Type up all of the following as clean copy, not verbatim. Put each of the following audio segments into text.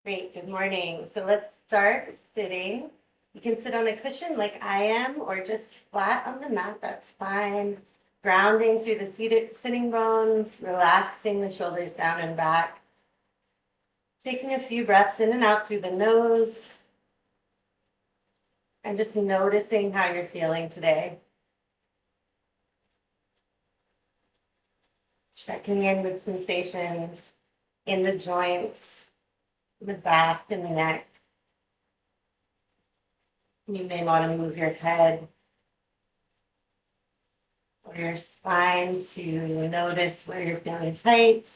Great, good morning. So let's start sitting. You can sit on a cushion like I am, or just flat on the mat, that's fine. Grounding through the sitting bones, relaxing the shoulders down and back. Taking a few breaths in and out through the nose. And just noticing how you're feeling today. Checking in with sensations in the joints, the back and the neck. You may want to move your head or your spine to notice where you're feeling tight.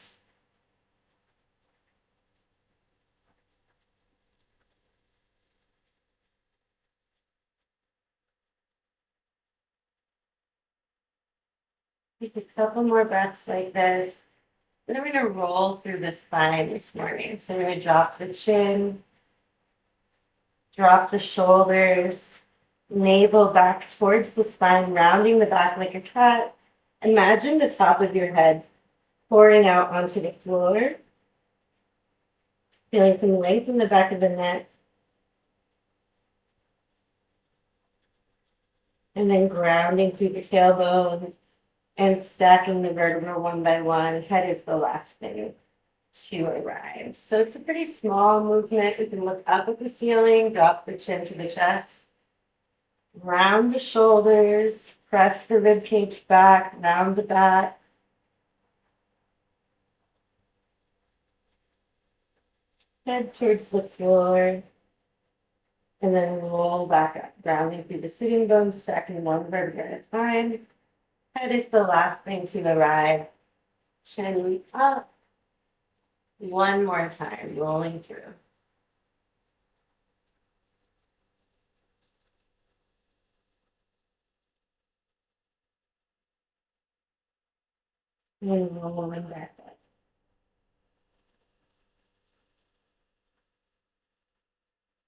Take a couple more breaths like this. And then we're going to roll through the spine this morning. So we're going to drop the chin, drop the shoulders, navel back towards the spine, rounding the back like a cat. Imagine the top of your head pouring out onto the floor. Feeling some length in the back of the neck. And then grounding through the tailbone and stacking the vertebra one by one. Head is the last thing to arrive. So it's a pretty small movement. We can look up at the ceiling, drop the chin to the chest, round the shoulders, press the rib cage back, round the back. Head towards the floor, and then roll back up, grounding through the sitting bones, stacking one vertebra at a time. Head is the last thing to arrive. Chin up. One more time, rolling through. And rolling back up.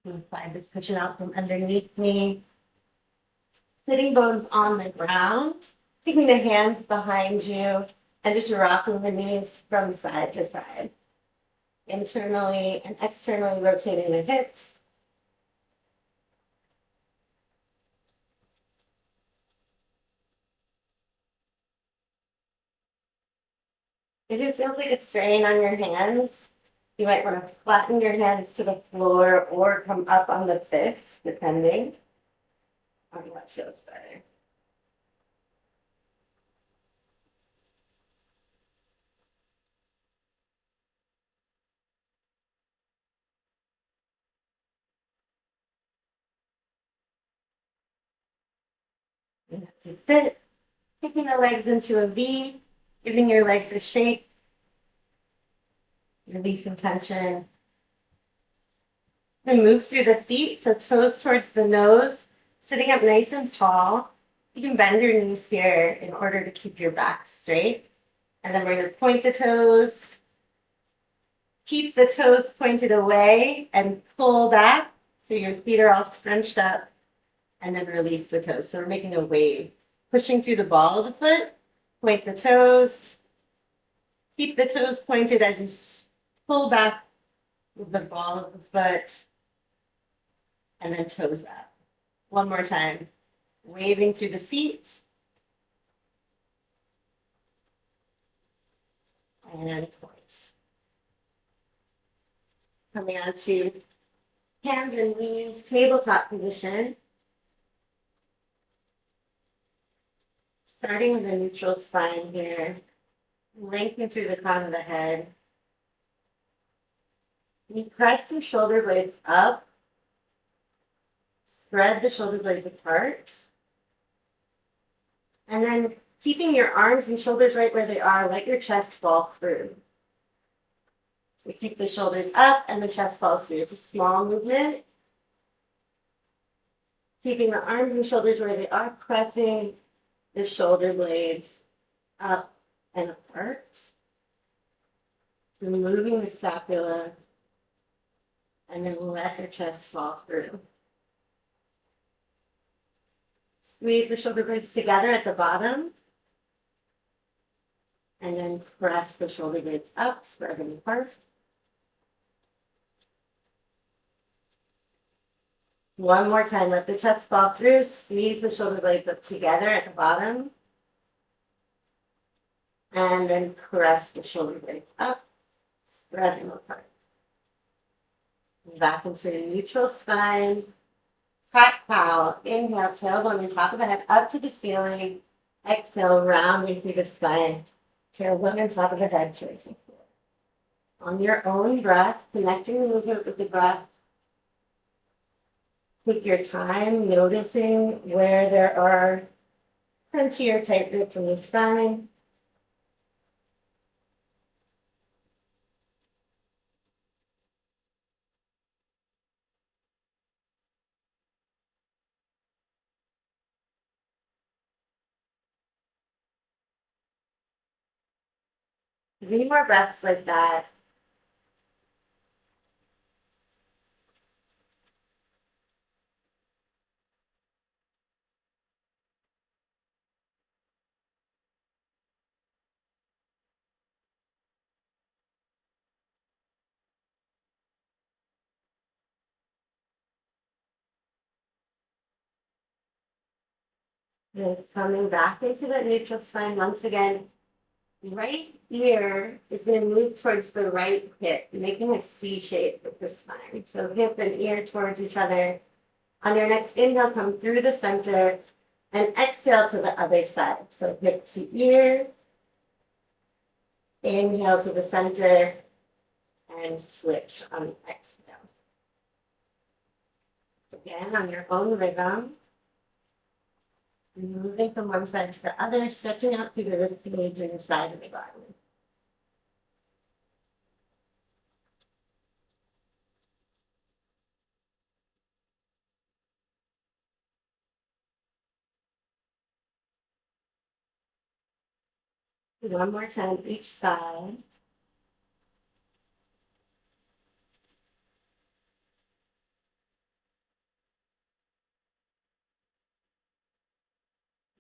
And slide this cushion out from underneath me. Sitting bones on the ground. Taking the hands behind you and just rocking the knees from side to side. Internally and externally rotating the hips. If it feels like a strain on your hands, you might want to flatten your hands to the floor or come up on the fists, depending on what feels better. And to sit, taking the legs into a V, giving your legs a shake, releasing tension. And move through the feet, so toes towards the nose, sitting up nice and tall. You can bend your knees here in order to keep your back straight. And then we're going to point the toes. Keep the toes pointed away and pull back so your feet are all scrunched up. And then release the toes. So we're making a wave. Pushing through the ball of the foot. Point the toes. Keep the toes pointed as you pull back with the ball of the foot. And then toes up. One more time. Waving through the feet. And point. Coming on to hands and knees, tabletop position. Starting with a neutral spine here. Lengthen through the crown of the head. You press your shoulder blades up. Spread the shoulder blades apart. And then keeping your arms and shoulders right where they are, let your chest fall through. So keep the shoulders up and the chest falls through. It's a small movement. Keeping the arms and shoulders where they are, pressing the shoulder blades up and apart. Removing the scapula. And then let your chest fall through. Squeeze the shoulder blades together at the bottom. And then press the shoulder blades up, spread them apart. One more time, let the chest fall through, squeeze the shoulder blades up together at the bottom, and then press the shoulder blades up, spread them apart. Back into a neutral spine, cat cow. Inhale, tailbone on top of the head, up to the ceiling. Exhale, rounding through the spine. Tailbone on top of the head, tracing forward. On your own breath, connecting the movement with the breath. Take your time noticing where there are crunchy or tight ribs in the spine. Three more breaths like that. And coming back into that neutral spine once again. Right ear is going to move towards the right hip, making a C shape with the spine. So hip and ear towards each other. On your next inhale, come through the center and exhale to the other side. So hip to ear, inhale to the center, and switch on the exhale. Again, on your own rhythm, moving from one side to the other, stretching out through the rib cage and the side of the body. One more time each side.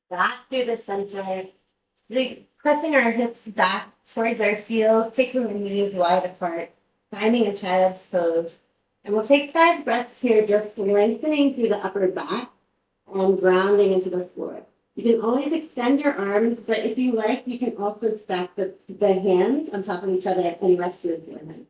Back through the center, pressing our hips back towards our heels, taking the knees wide apart, finding a child's pose. And we'll take 5 breaths here, just lengthening through the upper back and grounding into the floor. You can always extend your arms, but if you like, you can also stack the hands on top of each other and rest your forehead.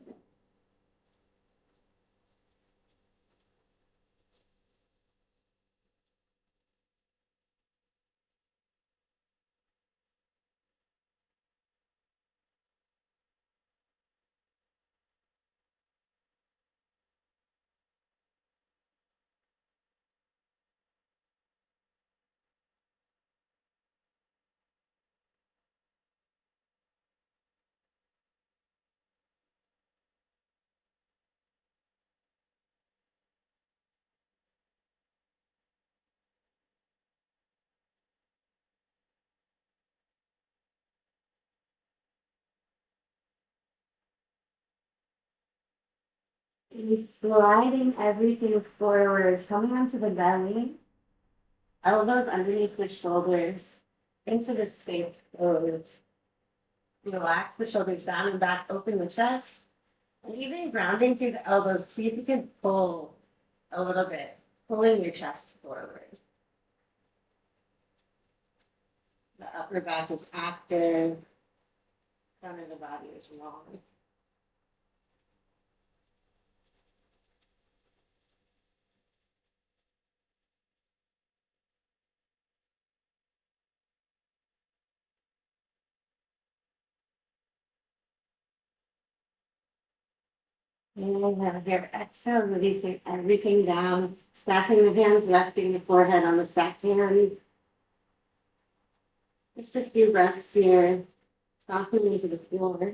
And sliding everything forward, coming onto the belly, elbows underneath the shoulders, into the space pose. Relax the shoulders down and back, open the chest, and even grounding through the elbows, see if you can pull a little bit, pulling your chest forward. The upper back is active, front of the body is long. Inhale here, exhale, releasing everything down, stacking the hands, resting the forehead on the stacked hands. Just a few breaths here, softening into the floor.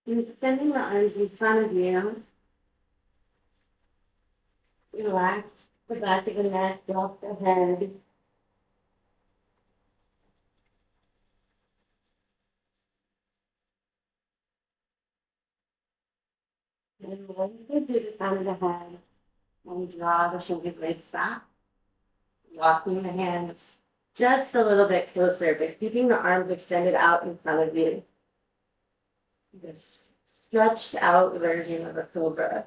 And extending the arms in front of you. Relax the back of the neck, drop the head. And then go through the front of the head and draw the shoulder blades back. Walking the hands just a little bit closer, but keeping the arms extended out in front of you. This stretched out version of a cobra.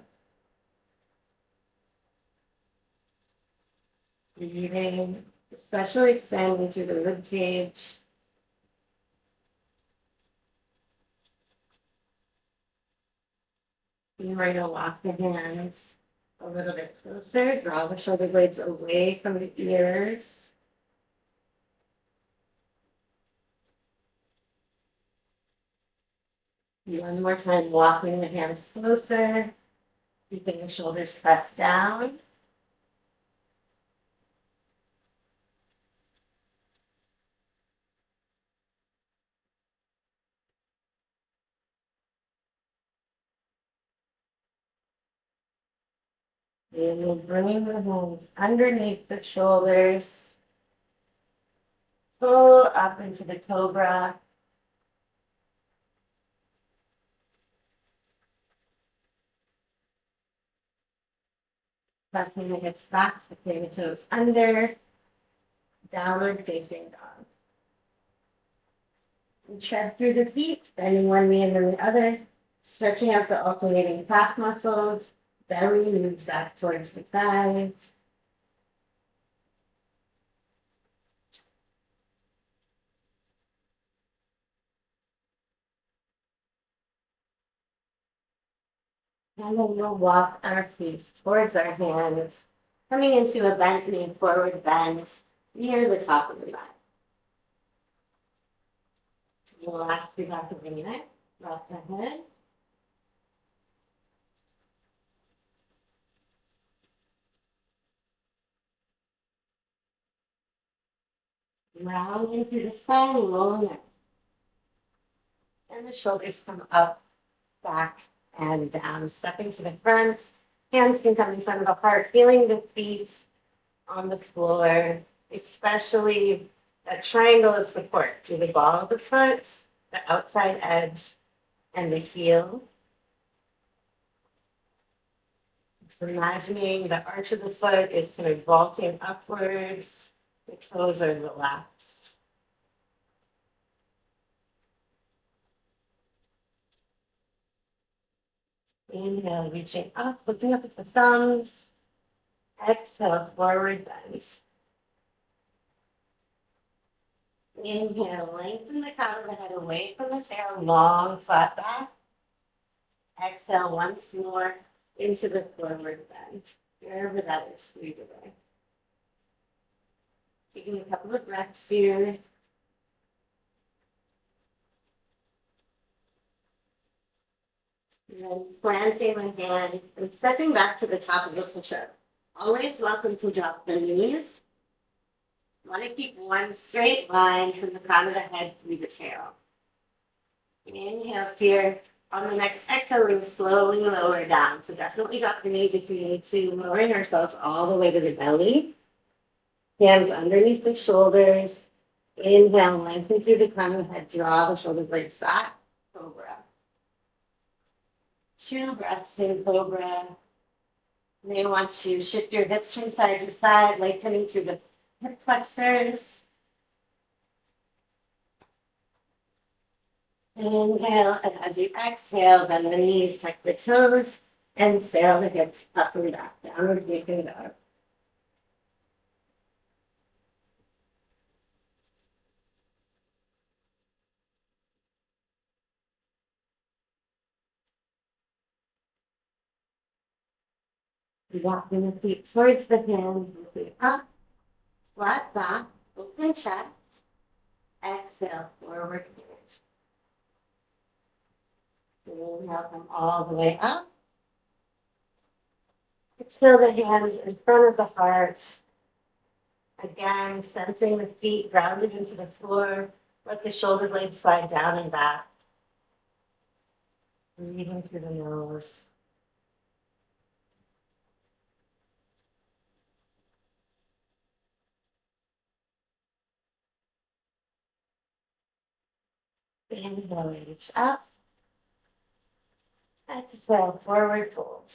Breathing, especially expanding through the rib cage. And we're going to walk the hands a little bit closer. Draw the shoulder blades away from the ears. One more time, walking the hands closer. Keeping the shoulders pressed down. And we'll bring the hands underneath the shoulders. Pull up into the cobra. Pressing the hips back, tucking the toes under. Downward facing dog. And tread through the feet, bending one knee and then the other. Stretching out the alternating calf muscles. Belly moves back towards the thighs. And then we'll walk our feet towards our hands, coming into a bent knee forward bend near the top of the mat. Relax the back of the neck, rock the head. Round into the spine, rolling up. And the shoulders come up, back, and down. Stepping to the front. Hands can come in front of the heart, feeling the feet on the floor, especially that triangle of support through the ball of the foot, the outside edge, and the heel. So imagining the arch of the foot is kind of vaulting upwards. The toes are relaxed. Inhale, reaching up, looking up at the thumbs. Exhale, forward bend. Inhale, lengthen the crown of the head away from the tail, long, flat back. Exhale once more into the forward bend, wherever that is for you today. Taking a couple of breaths here. And then planting the hands and stepping back to the top of the push-up. Always welcome to drop the knees. You want to keep one straight line from the crown of the head through the tail. Inhale here. On the next exhale, we slowly lower down. So definitely drop the knees if you need to. Lowering ourselves all the way to the belly. Hands underneath the shoulders. Inhale, lengthen through the crown of the head. Draw the shoulder blades back. Cobra. 2 breaths in cobra. You may want to shift your hips from side to side, lengthening through the hip flexors. Inhale, and as you exhale, bend the knees, tuck the toes, and sail the hips up and back, downward facing dog. Walking the feet towards the hands, lifting up, flat back, open chest. Exhale, forward fold. Inhale, come all the way up. Exhale the hands in front of the heart. Again, sensing the feet grounded into the floor. Let the shoulder blades slide down and back. Breathing through the nose. Inhale, reach up. Exhale, forward fold.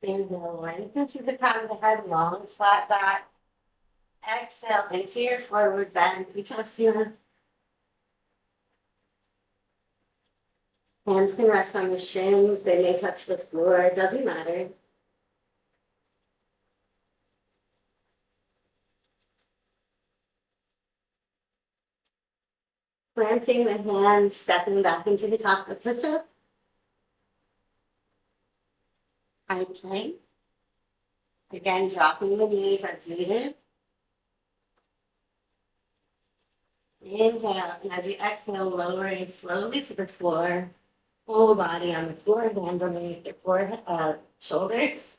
Inhale, lengthen through the crown of the head, long, flat back. Exhale into your forward bend, Uttanasana. Hands can rest on the shins, they may touch the floor, it doesn't matter. Planting the hands, stepping back into the top of the push-up. High plank. Again, dropping the knees as needed. Inhale, and as you exhale, lowering slowly to the floor. Full body on the floor, hands underneath your forehead, shoulders.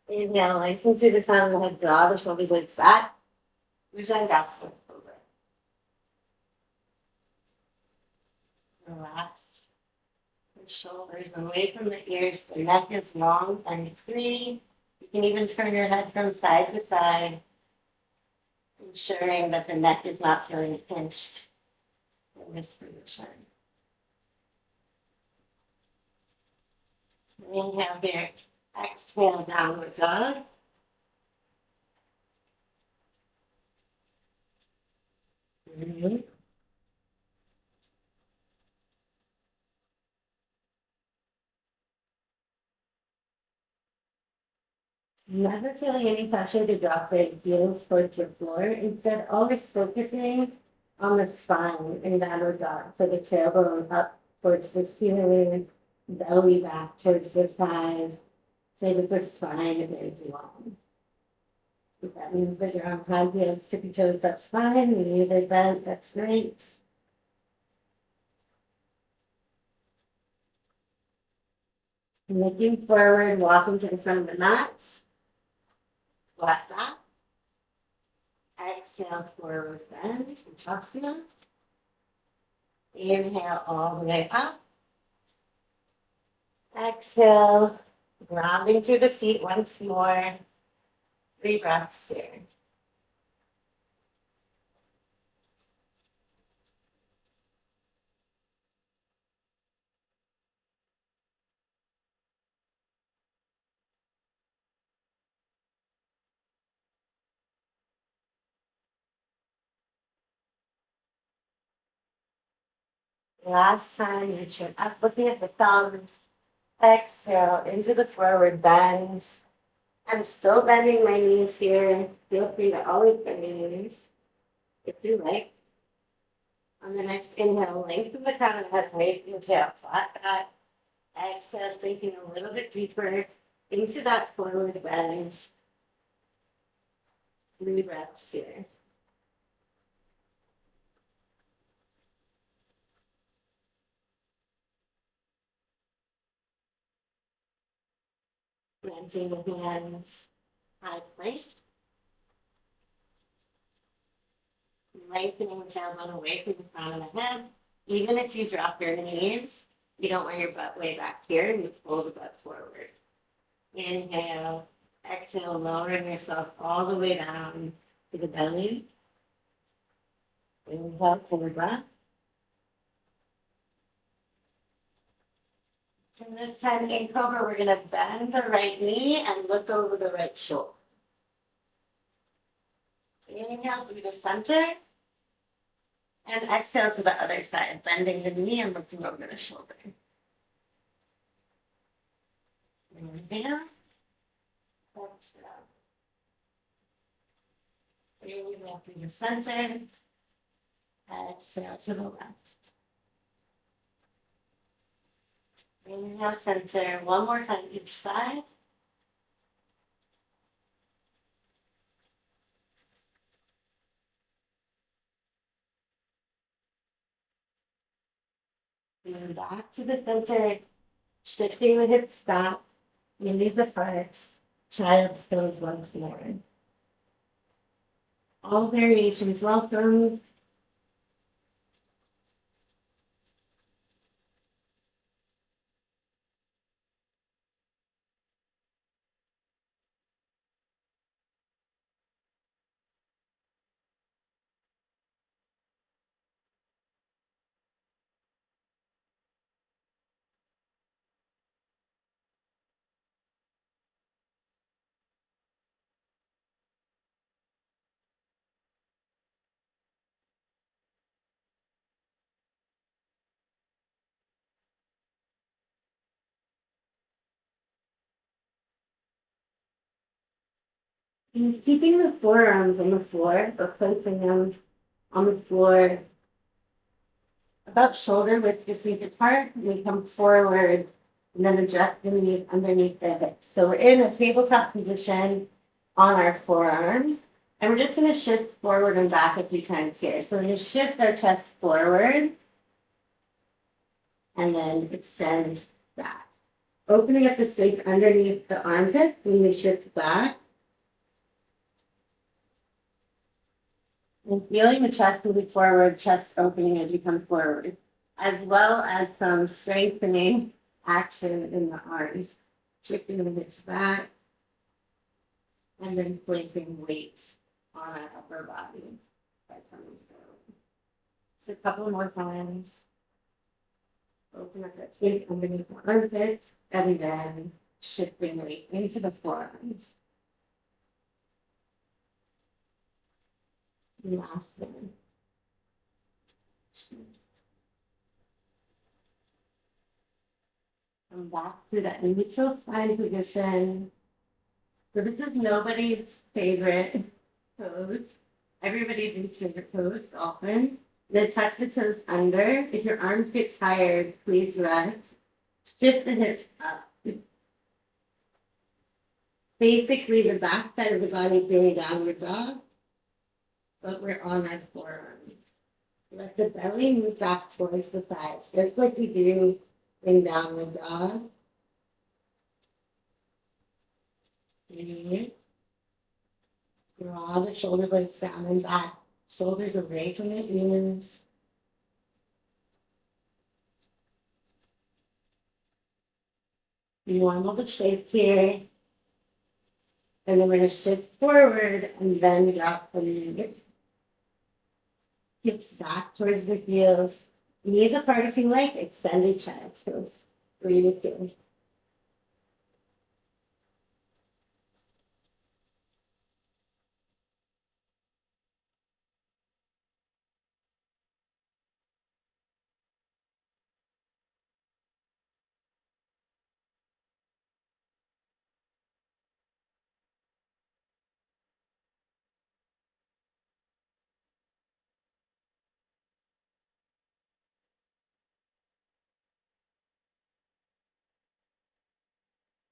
Inhale, lengthen through the crown of the head, draw the shoulder blades back. Bhujangasana. Relax the shoulders away from the ears. The neck is long and free. You can even turn your head from side to side, ensuring that the neck is not feeling pinched in this position. Inhale here. Exhale, downward dog. Never feeling any pressure to drop the heels towards the floor. Instead, always focusing on the spine in downward dog. So the tailbone up towards the ceiling, belly back towards the thighs, so that the spine is long. If that means that you're on high heels, tippy toes, that's fine. Your knees are bent, that's great. Looking forward, walking to the front of the mat. Flat back. Exhale, forward bend, Uttanasana. Inhale all the way up. Exhale, grounding through the feet once more. 3 breaths here. Last time, you chin up, looking at the thumbs. Exhale into the forward bend. I'm still bending my knees here. Feel free to always bend your knees if you like. On the next inhale, lengthen the crown of the head away from the tail, flat back. Exhale, sinking a little bit deeper into that forward bend. 3 breaths here. Planting the hands, high plank. Lengthening the tailbone away from the crown of the head. Even if you drop your knees, you don't want your butt way back here. You pull the butt forward. Inhale, exhale, lowering yourself all the way down to the belly. Inhale, full breath. And this time in Cobra, we're going to bend the right knee and look over the right shoulder. Inhale through the center. And exhale to the other side, bending the knee and looking over the shoulder. Inhale. Exhale. Inhale through the center. Exhale to the left. Inhale, center. One more time each side. And back to the center. Shifting the hips back. Knees apart. Child's pose once more. All variations welcome. And keeping the forearms on the floor, but placing them on the floor about shoulder width distance apart. We come forward and then adjust the knee underneath the hips. So we're in a tabletop position on our forearms. And we're just going to shift forward and back a few times here. So we're going to shift our chest forward and then extend back. Opening up the space underneath the armpit when we shift back. And feeling the chest moving forward, chest opening as you come forward, as well as some strengthening action in the arms. Shifting the hips back and then placing weight on our upper body by coming forward. So a couple more times. Open up that space underneath the armpits and then shifting weight into the forearms. Last one. Come back to that neutral spine position. So this is nobody's favorite pose. Everybody's favorite pose, dolphin. Then tuck the toes under. If your arms get tired, please rest. Shift the hips up. Basically, the back side of the body is going downward dog, but we're on our forearms. Let the belly move back towards the thighs, just like we do in downward dog. Draw the shoulder blades down and back, shoulders away from the ears. Normal the shape here. And then we're going to shift forward and then drop the knees. Hips back towards the heels. Knees apart if you like, extended child's pose. Breathe here.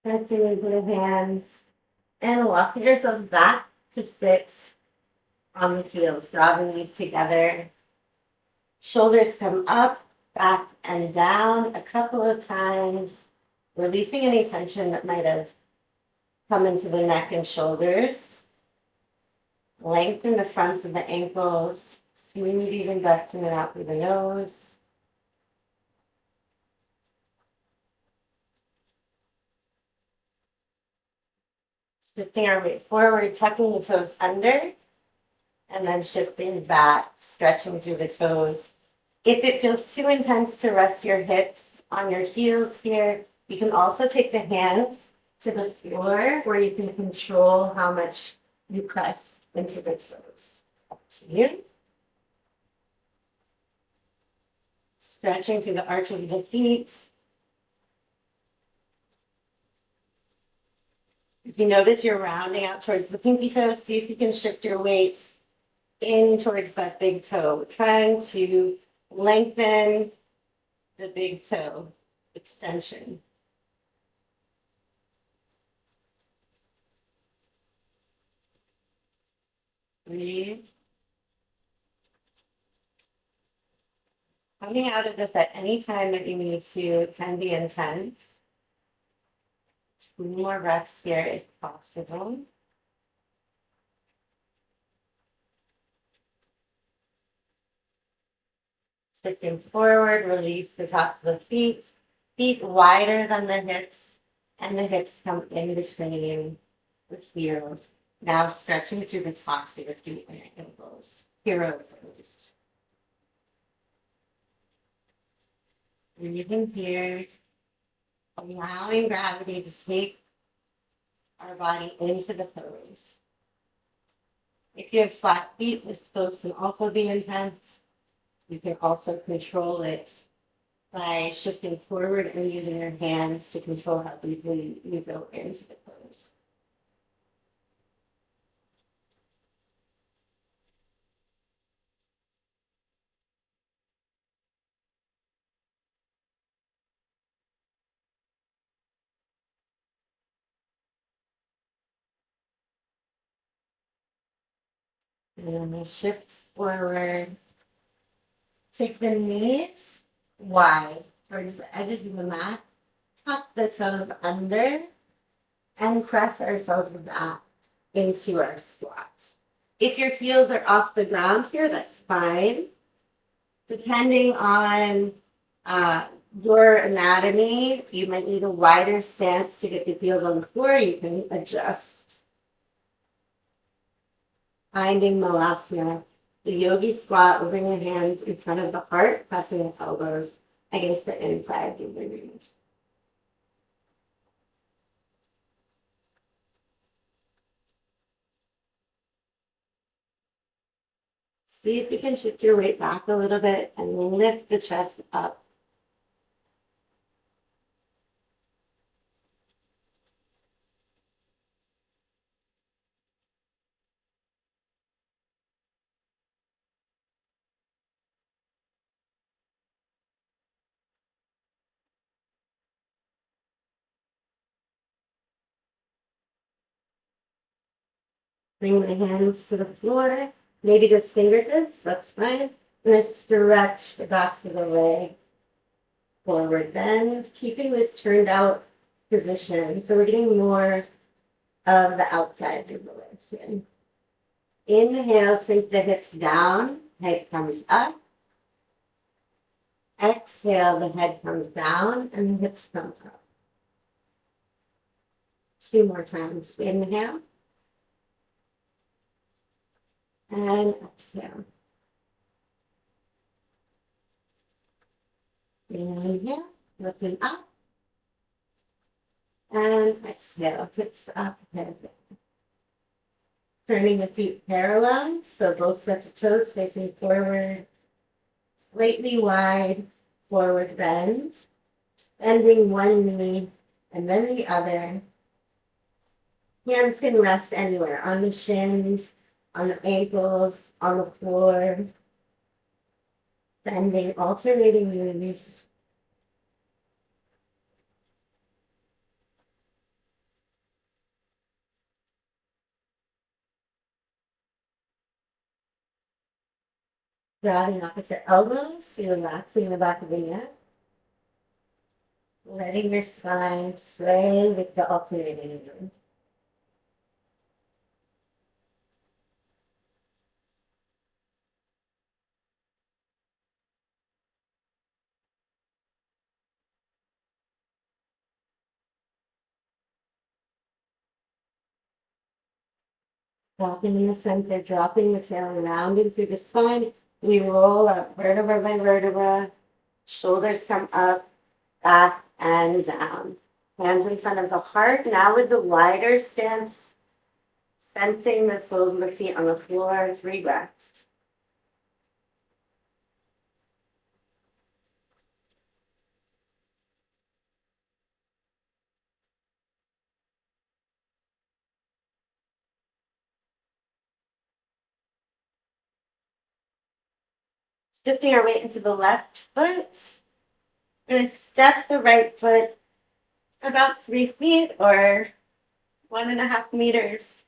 Pressing into the hands. And walking yourselves back to sit on the heels. Draw the knees together. Shoulders come up, back, and down a couple of times. Releasing any tension that might have come into the neck and shoulders. Lengthen the fronts of the ankles. Smooth even breath in and out through the nose. Shifting our weight forward, tucking the toes under, and then shifting back, stretching through the toes. If it feels too intense to rest your hips on your heels here, you can also take the hands to the floor where you can control how much you press into the toes. Up to you. Stretching through the arches of the feet. If you notice you're rounding out towards the pinky toes, see if you can shift your weight in towards that big toe, trying to lengthen the big toe extension. Breathe. Coming out of this at any time that you need to, it can be intense. 2 more breaths here if possible. Shifting forward, release the tops of the feet. Feet wider than the hips, and the hips come in between the heels. Now stretching through the tops of the feet and ankles. Hero pose. Breathing here, allowing gravity to take our body into the pose. If you have flat feet, this pose can also be intense. You can also control it by shifting forward and using your hands to control how deeply you go into the pose. And then we shift forward. Take the knees wide towards the edges of the mat. Tuck the toes under and press ourselves back into our squat. If your heels are off the ground here, that's fine. Depending on your anatomy, you might need a wider stance to get the heels on the floor. You can adjust. Finding Malasana. The yogi squat, we'll bring the hands in front of the heart, pressing the elbows against the inside of the knees. See if you can shift your weight back a little bit and lift the chest up. Bring the hands to the floor, maybe just fingertips, that's fine. I'm going to stretch the backs of the leg. Forward bend, keeping this turned out position. So we're getting more of the outside of the legs in. Inhale, sink the hips down, head comes up. Exhale, the head comes down and the hips come up. 2 more times. Inhale. And exhale. Inhale, looking up. And exhale, hips up, head down. Turning the feet parallel, so both sets of toes facing forward. Slightly wide forward bend. Bending one knee and then the other. Hands can rest anywhere, on the shins, on the ankles, on the floor. Bending, alternating knees. Grabbing opposite elbows, you're relaxing the back of the neck. Letting your spine sway with the alternating knees. Dropping in the center, dropping the tail, rounding through the spine. We roll up vertebra by vertebra. Shoulders come up, back, and down. Hands in front of the heart. Now with the wider stance, sensing the soles of the feet on the floor. 3 breaths. Shifting our weight into the left foot. We're going to step the right foot about 3 feet or 1.5 meters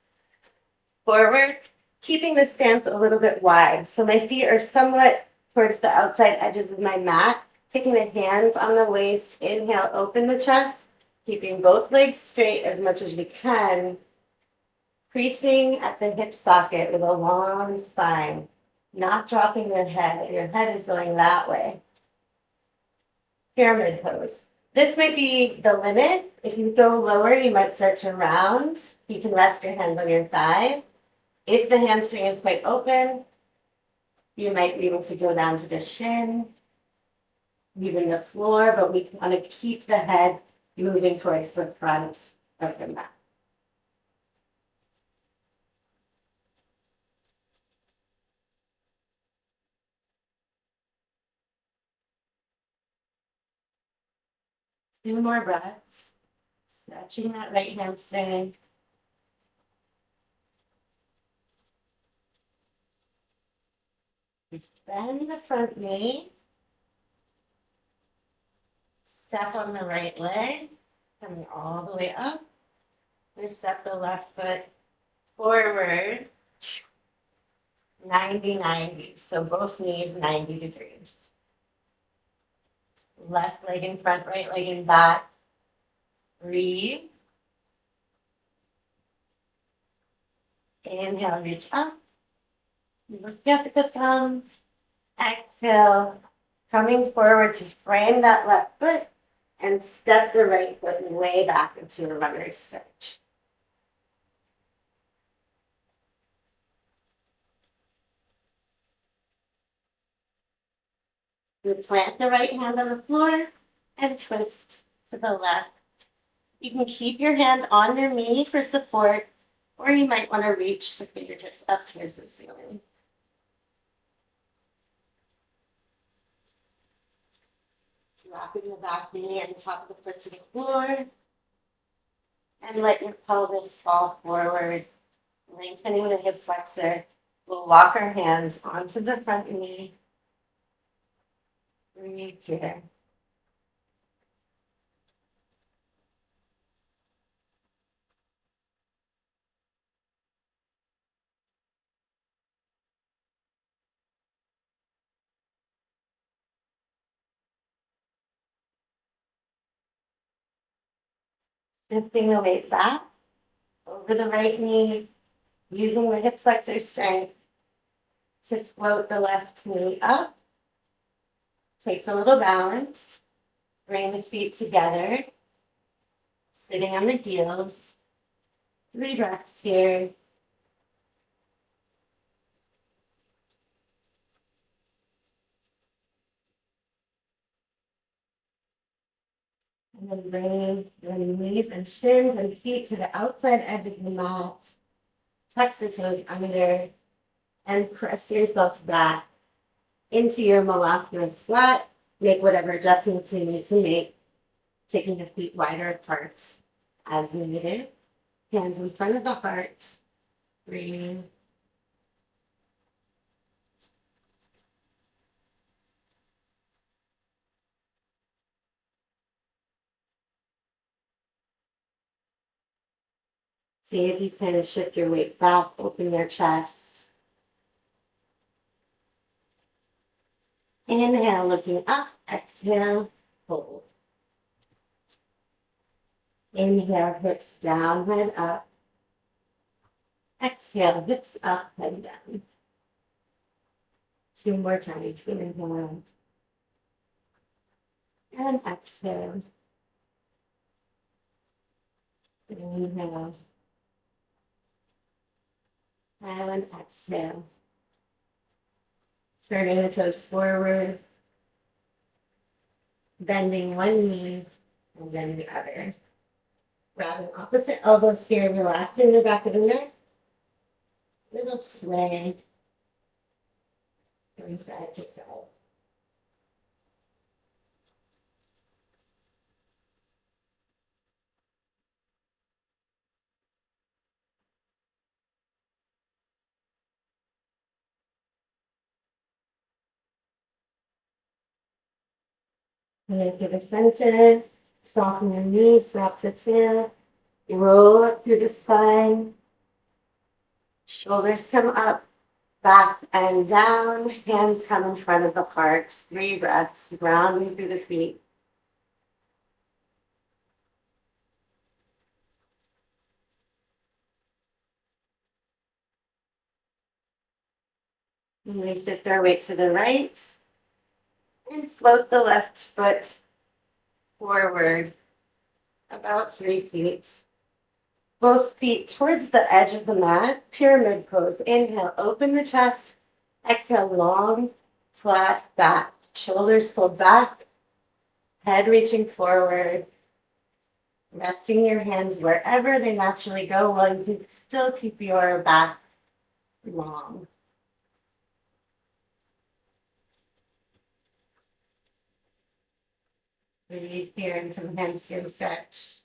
forward, keeping the stance a little bit wide. So my feet are somewhat towards the outside edges of my mat. Taking the hands on the waist, inhale, open the chest, keeping both legs straight as much as we can, creasing at the hip socket with a long spine, not dropping your head. Your head is going that way. Pyramid pose. This might be the limit. If you go lower, you might start to round. You can rest your hands on your thighs. If the hamstring is quite open, you might be able to go down to the shin, even the floor, but we want to keep the head moving towards the front of the mat. Two more breaths. Stretching that right hamstring. Bend the front knee. Step on the right leg, coming all the way up. And step the left foot forward. 90-90. So both knees 90 degrees. Left leg in front, right leg in back. Breathe. Inhale, reach up. Look up at the thumbs. Exhale, coming forward to frame that left foot and step the right foot way back into a runner's stretch. You plant the right hand on the floor and twist to the left. You can keep your hand on your knee for support, or you might want to reach the fingertips up towards the ceiling. Dropping the back knee and the top of the foot to the floor, and let your pelvis fall forward, lengthening the hip flexor. We'll walk our hands onto the front knee. Breathe here. Shifting the weight back over the right knee, using the hip flexor strength to float the left knee up. Takes a little balance. Bring the feet together, sitting on the heels. 3 breaths here. And then bring your knees and shins and feet to the outside edge of the mat. Tuck the toes under and press yourself back into your malasana squat. Make whatever adjustments you need to make, taking the feet wider apart as needed. Hands in front of the heart. Breathe. See if you can shift your weight back, open your chest. Inhale, looking up. Exhale, hold. Inhale, hips down, head up. Exhale, hips up, head down. 2 more times. Inhale. And exhale. Inhale. And exhale. Turning the toes forward. Bending one knee and then the other. Grabbing opposite elbows here, relaxing the back of the neck. Little sway from side to side. Make it a center. Soften your knees, drop the chin. Roll up through the spine. Shoulders come up, back and down. Hands come in front of the heart. 3 breaths, grounding through the feet. And we shift our weight to the right and float the left foot forward about 3 feet. Both feet towards the edge of the mat, pyramid pose. Inhale, open the chest. Exhale, long, flat back. Shoulders pulled back, head reaching forward. Resting your hands wherever they naturally go while you can still keep your back long. Breathe here into the hamstring stretch.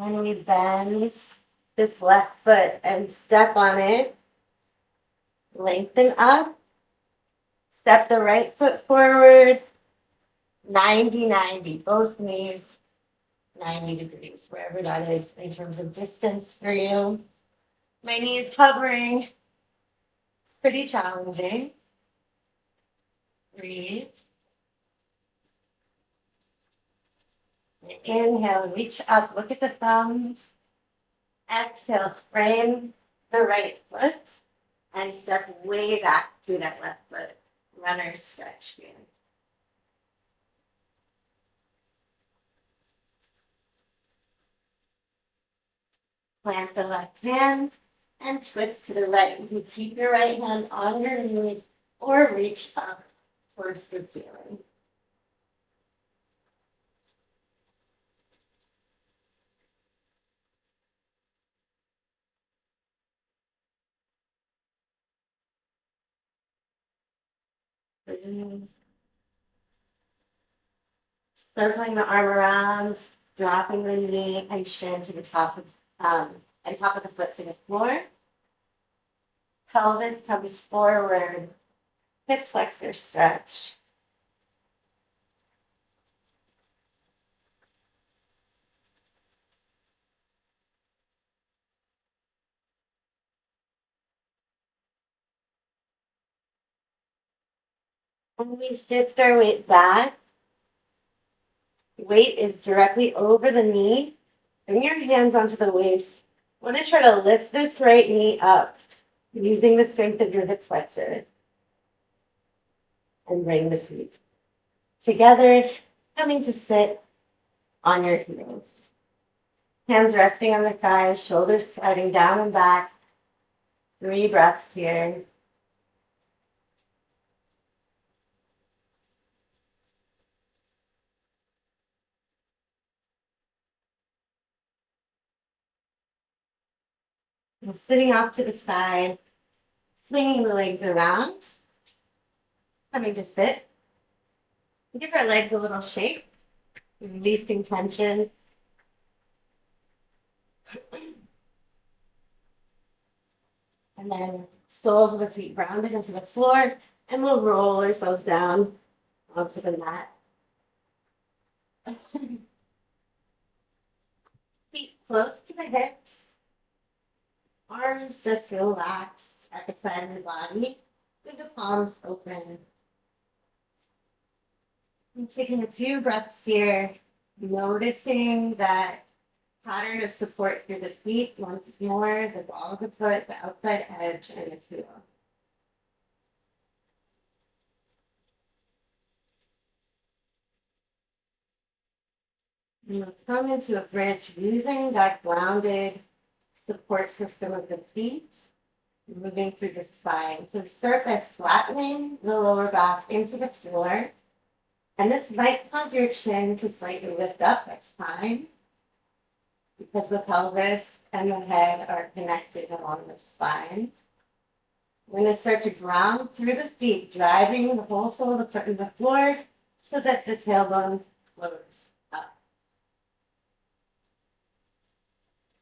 And we bend this left foot and step on it. Lengthen up. Step the right foot forward. 90-90. Both knees 90 degrees, wherever that is in terms of distance for you. My knees hovering. It's pretty challenging. Breathe. Inhale, reach up, look at the thumbs. Exhale, frame the right foot and step way back through that left foot. Runner stretch here. Plant the left hand and twist to the right. You can keep your right hand on your knee or reach up towards the ceiling. Circling the arm around, dropping the knee and shin to the top of the foot to the floor. Pelvis comes forward, hip flexor stretch. When we shift our weight back, weight is directly over the knee. Bring your hands onto the waist. I want to try to lift this right knee up using the strength of your hip flexor. And bring the feet together, coming to sit on your heels. Hands resting on the thighs, shoulders sliding down and back. 3 breaths here. And sitting off to the side, swinging the legs around, coming to sit. Give our legs a little shake, releasing tension. And then soles of the feet grounded into the floor, and we'll roll ourselves down onto the mat. Feet close to the hips. Arms just relax at the side of the body with the palms open. And taking a few breaths here, noticing that pattern of support through the feet once more, the ball of the foot, the outside edge, and the heel. And we'll come into a bridge using that grounded support system of the feet, moving through the spine. So start by flattening the lower back into the floor. And this might cause your chin to slightly lift up, that's fine, because the pelvis and the head are connected along the spine. We're going to start to ground through the feet, driving the whole sole of the foot in the floor so that the tailbone floats up.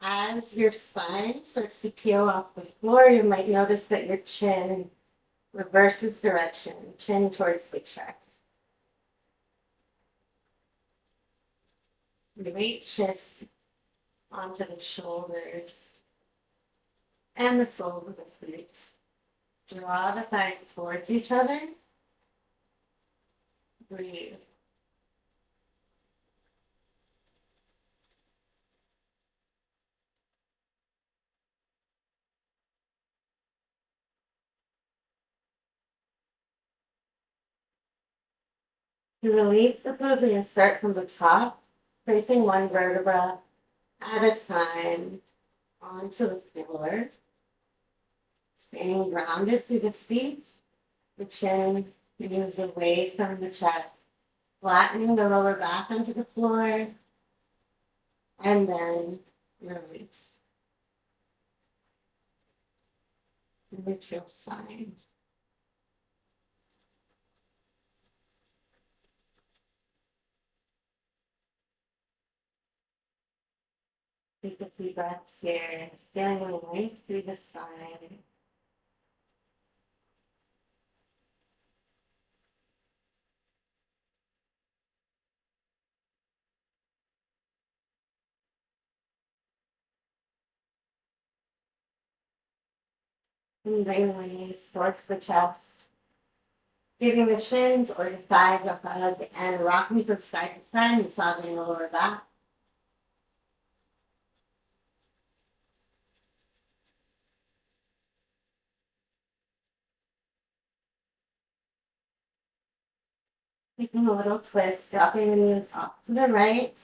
As your spine starts to peel off the floor, you might notice that your chin reverses direction, chin towards the chest. The weight shifts onto the shoulders and the sole of the feet. Draw the thighs towards each other. Breathe. To release the pose, we're going to start from the top, placing one vertebra at a time onto the floor. Staying grounded through the feet. The chin moves away from the chest, flattening the lower back onto the floor, and then release. Neutral spine. Take a few breaths here, feeling the length through the spine. And bring the knees towards the chest, giving the shins or your thighs a hug and rocking from side to side, massaging the lower back. Taking a little twist, dropping the knees off to the right.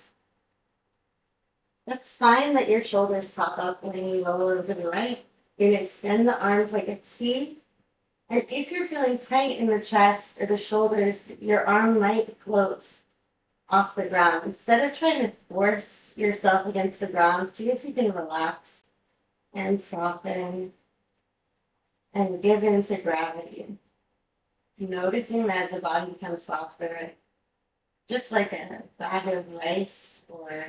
That's fine that your shoulders pop up when you roll over to the right. You're going to extend the arms like a T. And if you're feeling tight in the chest or the shoulders, your arm might float off the ground. Instead of trying to force yourself against the ground, see if you can relax and soften and give in to gravity. Noticing that as the body becomes softer, just like a bag of rice or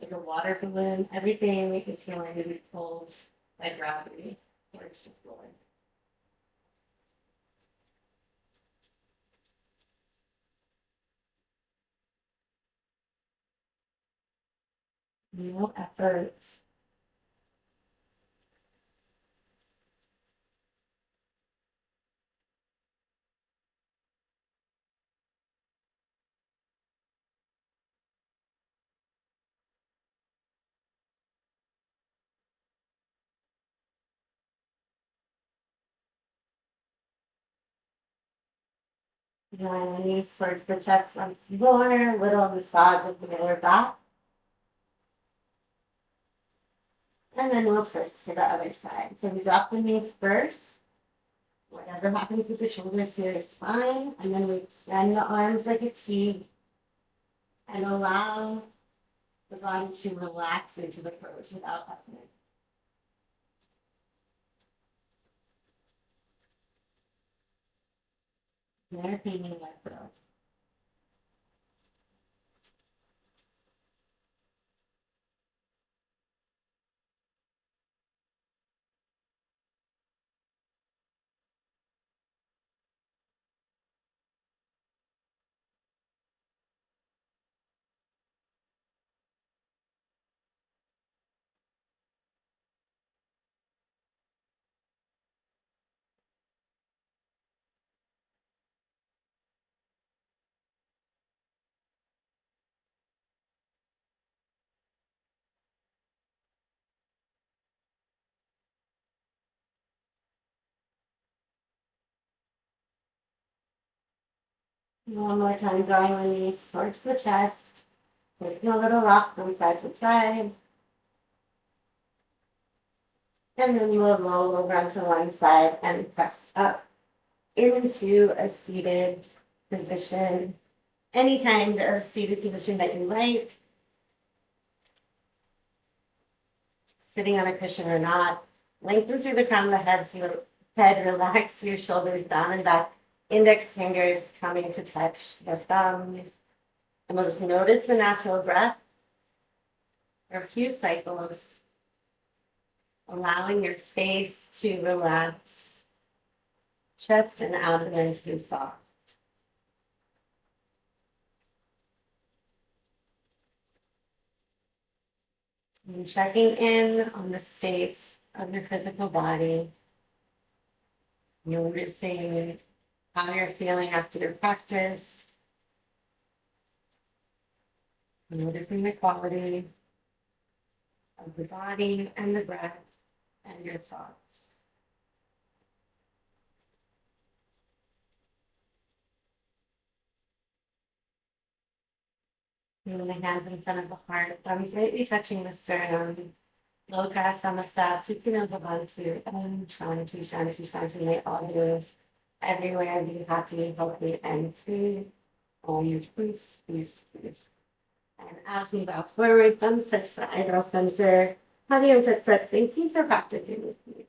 like a water balloon, everything is going to be pulled by gravity towards the floor. No effort. Drawing the knees towards the chest once more, little massage with the lower back. And then we'll twist to the other side. So we drop the knees first. Whatever happens with the shoulders here is fine. And then we extend the arms like a T and allow the body to relax into the pose without effort. They're painting that growth. One more time, drawing the knees towards the chest. Taking a little rock from side to side. And then we'll roll over onto one side and press up into a seated position. Any kind of seated position that you like. Sitting on a cushion or not. Lengthen through the crown of the head so your head, relax your shoulders down and back. Index fingers coming to touch the thumbs. And we'll just notice the natural breath for a few cycles, allowing your face to relax, chest and abdomen to be soft. And checking in on the state of your physical body, noticing how you're feeling after your practice, noticing the quality of the body and the breath and your thoughts. Bring the hands in front of the heart, thumbs lightly touching the sternum. Loka samasa sukhina bhavantu. Shanti, shanti, shanti. May all heroes everywhere be happy, healthy, and free. Om peace, peace, peace. And as we bow forward, thumbs touch the eyebrow center. Hariom Tat Sat, thank you for practicing with me.